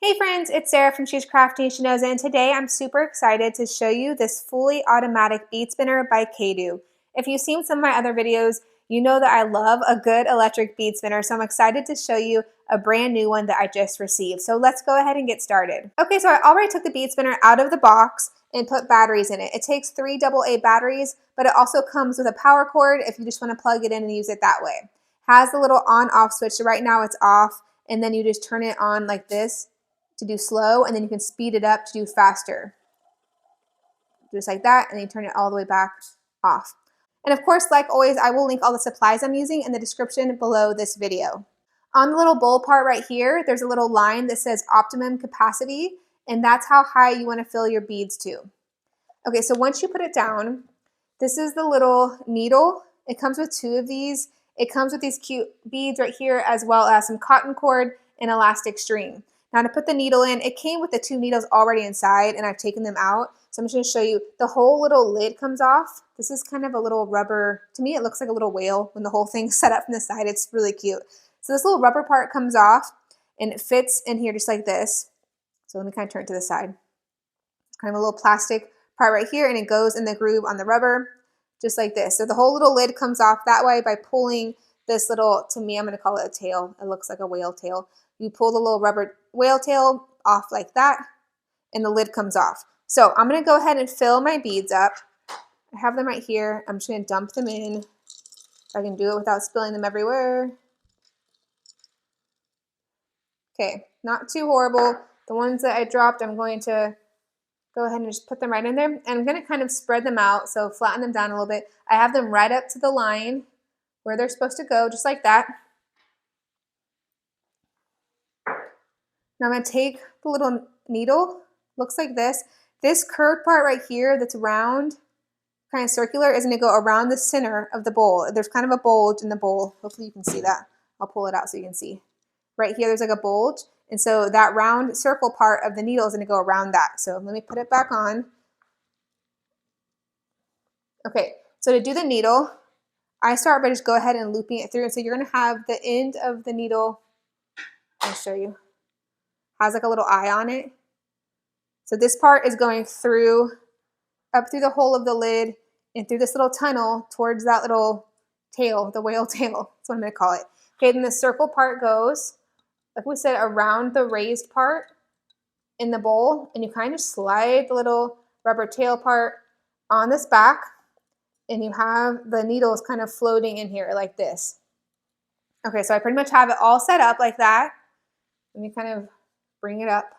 Hey friends, it's Sarah from She's Crafty She Knows, and today I'm super excited to show you this fully automatic bead spinner by Caydo. If you've seen some of my other videos, you know that I love a good electric bead spinner, so I'm excited to show you a brand new one that I just received. So let's go ahead and get started. Okay, so I already took the bead spinner out of the box and put batteries in it. It takes 3 AA batteries, but it also comes with a power cord if you just want to plug it in and use it that way. Has the little on-off switch, so right now it's off, and then you just turn it on like this to do slow, and then you can speed it up to do faster. Just like that, and then you turn it all the way back off. And of course, like always, I will link all the supplies I'm using in the description below this video. On the little bowl part right here, there's a little line that says optimum capacity, and that's how high you want to fill your beads to. Okay, so once you put it down, this is the little needle. It comes with 2 of these. It comes with these cute beads right here, as well as some cotton cord and elastic string. Now to put the needle in, it came with the 2 needles already inside, and I've taken them out. So I'm just going to show you, the whole little lid comes off. This is kind of a little rubber, to me it looks like a little whale when the whole thing's set up from the side. It's really cute. So this little rubber part comes off, and it fits in here just like this. So let me kind of turn it to the side. It's kind of a little plastic part right here, and it goes in the groove on the rubber, just like this. So the whole little lid comes off that way by pulling this little, to me I'm going to call it a tail. It looks like a whale tail. You pull the little rubber whale tail off like that, and the lid comes off. So I'm going to go ahead and fill my beads up. I have them right here. I'm just going to dump them in. If I can do it without spilling them everywhere. Okay, not too horrible. The ones that I dropped, I'm going to go ahead and just put them right in there. And I'm going to kind of spread them out, so flatten them down a little bit. I have them right up to the line where they're supposed to go, just like that. Now I'm going to take the little needle, looks like this. This curved part right here that's round, kind of circular, is going to go around the center of the bowl. There's kind of a bulge in the bowl. Hopefully you can see that. I'll pull it out so you can see. Right here there's like a bulge, and so that round circle part of the needle is going to go around that. So let me put it back on. Okay, so to do the needle, I start by just go ahead and looping it through. And so you're going to have the end of the needle, I'll show you, has like a little eye on it. So this part is going through, up through the hole of the lid and through this little tunnel towards that little tail, the whale tail. That's what I'm going to call it. Okay, then the circle part goes, like we said, around the raised part in the bowl, and you kind of slide the little rubber tail part on this back, and you have the needles kind of floating in here like this. Okay, so I pretty much have it all set up like that. Let me kind of bring it up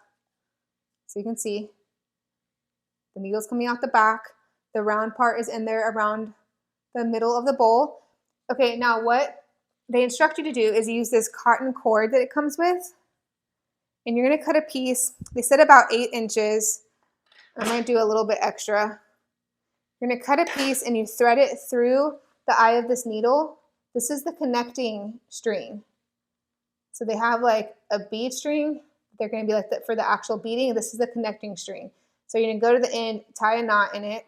so you can see. The needle's coming out the back. The round part is in there around the middle of the bowl. Okay, now what they instruct you to do is use this cotton cord that it comes with. And you're going to cut a piece. They said about 8 inches. I'm going to do a little bit extra. You're going to cut a piece and you thread it through the eye of this needle. This is the connecting string. So they have like a bead string. They're going to be like for the actual beading. This is the connecting string. So you're going to go to the end, tie a knot in it.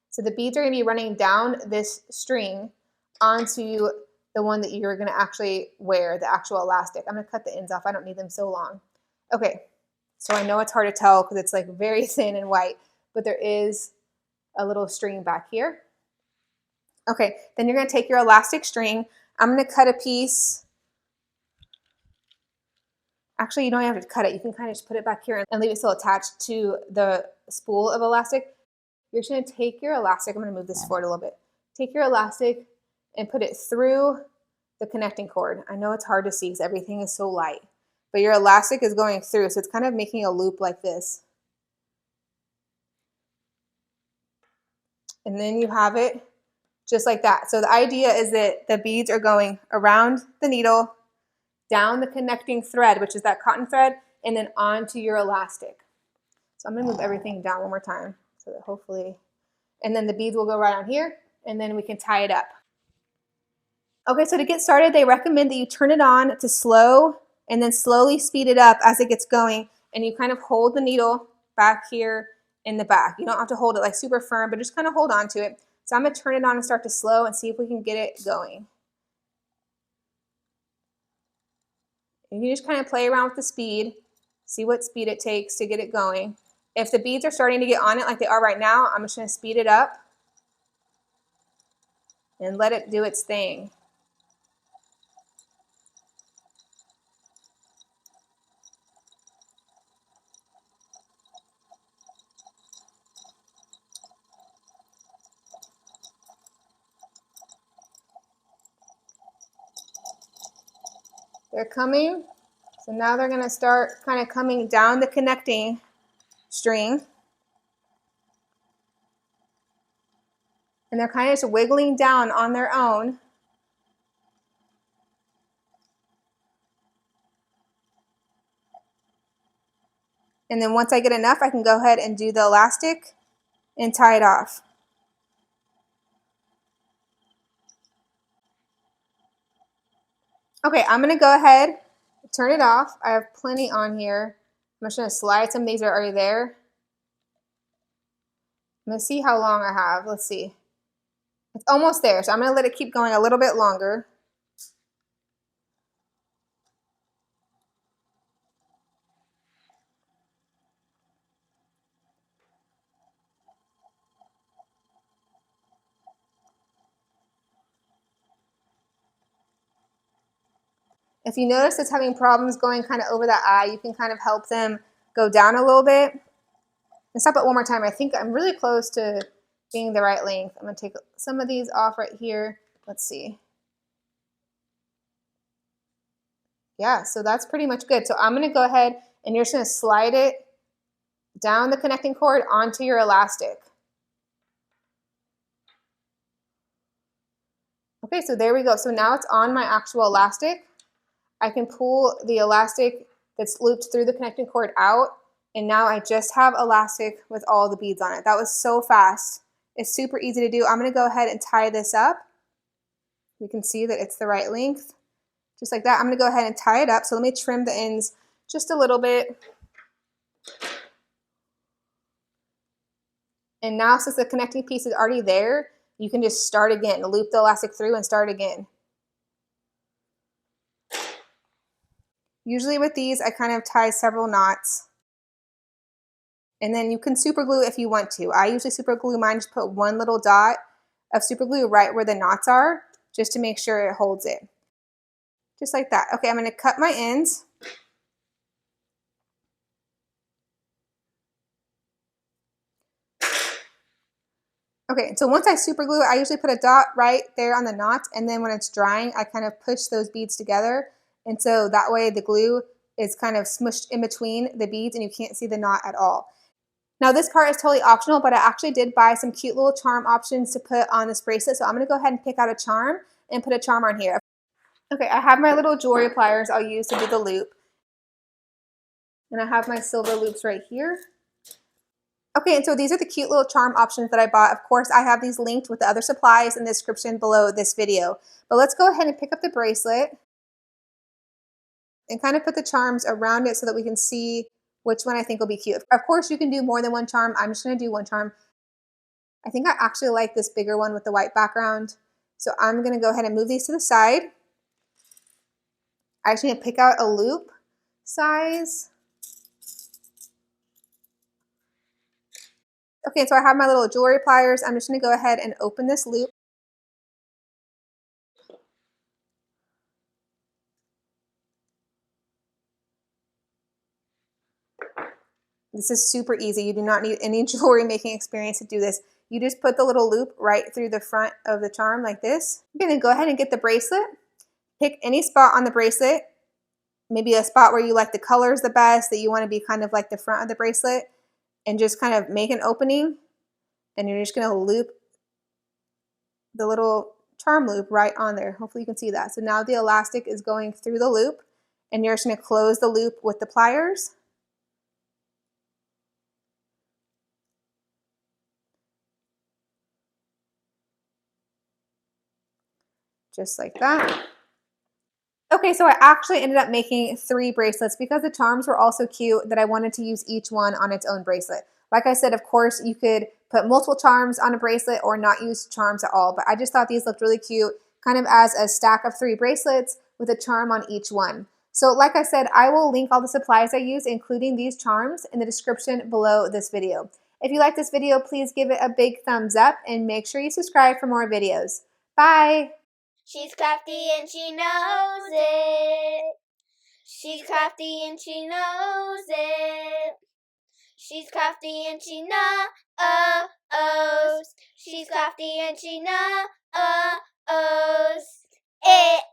So the beads are going to be running down this string onto the one that you're going to actually wear, the actual elastic. I'm going to cut the ends off. I don't need them so long. Okay, so I know it's hard to tell because it's like very thin and white, but there is a little string back here. Okay, then you're going to take your elastic string. I'm going to cut a piece. Actually, you don't have to cut it. You can kind of just put it back here and leave it still attached to the spool of elastic. You're just going to take your elastic. I'm going to move this forward a little bit. Take your elastic and put it through the connecting cord. I know it's hard to see because everything is so light, but your elastic is going through, so it's kind of making a loop like this. And then you have it just like that. So the idea is that the beads are going around the needle, down the connecting thread, which is that cotton thread, and then onto your elastic. So I'm going to move everything down one more time so that hopefully, and then the beads will go right on here, and then we can tie it up. Okay, so to get started, they recommend that you turn it on to slow and then slowly speed it up as it gets going, and you kind of hold the needle back here in the back. You don't have to hold it like super firm, but just kind of hold on to it. So I'm going to turn it on and start to slow and see if we can get it going. And you just kind of play around with the speed, see what speed it takes to get it going. If the beads are starting to get on it like they are right now, I'm just going to speed it up and let it do its thing. They're coming. So now they're going to start kind of coming down the connecting string. And they're kind of just wiggling down on their own. And then once I get enough, I can go ahead and do the elastic and tie it off. Okay, I'm going to go ahead, turn it off. I have plenty on here. I'm just going to slide some of these that are already there. I'm going to see how long I have. Let's see. It's almost there, so I'm going to let it keep going a little bit longer. If you notice it's having problems going kind of over that eye, you can kind of help them go down a little bit. And stop it one more time. I think I'm really close to being the right length. I'm going to take some of these off right here. Let's see. Yeah, so that's pretty much good. So I'm going to go ahead and you're just going to slide it down the connecting cord onto your elastic. Okay, so there we go. So now it's on my actual elastic. I can pull the elastic that's looped through the connecting cord out, and now I just have elastic with all the beads on it. That was so fast. It's super easy to do. I'm going to go ahead and tie this up. We can see that it's the right length. Just like that. I'm going to go ahead and tie it up. So let me trim the ends just a little bit. And now since the connecting piece is already there, you can just start again. Loop the elastic through and start again. Usually with these, I kind of tie several knots. And then you can super glue if you want to. I usually super glue mine, just put one little dot of super glue right where the knots are, just to make sure it holds it. Just like that. Okay, I'm going to cut my ends. Okay, so once I super glue it, I usually put a dot right there on the knots, and then when it's drying, I kind of push those beads together. And so that way the glue is kind of smushed in between the beads and you can't see the knot at all. Now this part is totally optional, but I actually did buy some cute little charm options to put on this bracelet. So I'm going to go ahead and pick out a charm and put a charm on here. Okay, I have my little jewelry pliers I'll use to do the loop. And I have my silver loops right here. Okay, and so these are the cute little charm options that I bought. Of course, I have these linked with the other supplies in the description below this video. But let's go ahead and pick up the bracelet and kind of put the charms around it so that we can see which one I think will be cute. Of course, you can do more than one charm. I'm just going to do one charm. I think I actually like this bigger one with the white background. So I'm going to go ahead and move these to the side. I actually need to pick out a loop size. Okay, so I have my little jewelry pliers. I'm just going to go ahead and open this loop. This is super easy. You do not need any jewelry making experience to do this. You just put the little loop right through the front of the charm like this. Okay, then go ahead and get the bracelet. Pick any spot on the bracelet, maybe a spot where you like the colors the best, that you want to be kind of like the front of the bracelet, and just kind of make an opening. And you're just going to loop the little charm loop right on there. Hopefully you can see that. So now the elastic is going through the loop, and you're just going to close the loop with the pliers. Just like that. Okay, so I actually ended up making 3 bracelets because the charms were also cute that I wanted to use each one on its own bracelet. Like I said, of course, you could put multiple charms on a bracelet or not use charms at all, but I just thought these looked really cute, kind of as a stack of 3 bracelets with a charm on each one. So like I said, I will link all the supplies I use, including these charms, in the description below this video. If you like this video, please give it a big thumbs up and make sure you subscribe for more videos. Bye! She's crafty and she knows it. She's crafty and she knows it. She's crafty and she knows. She's crafty and she knows it.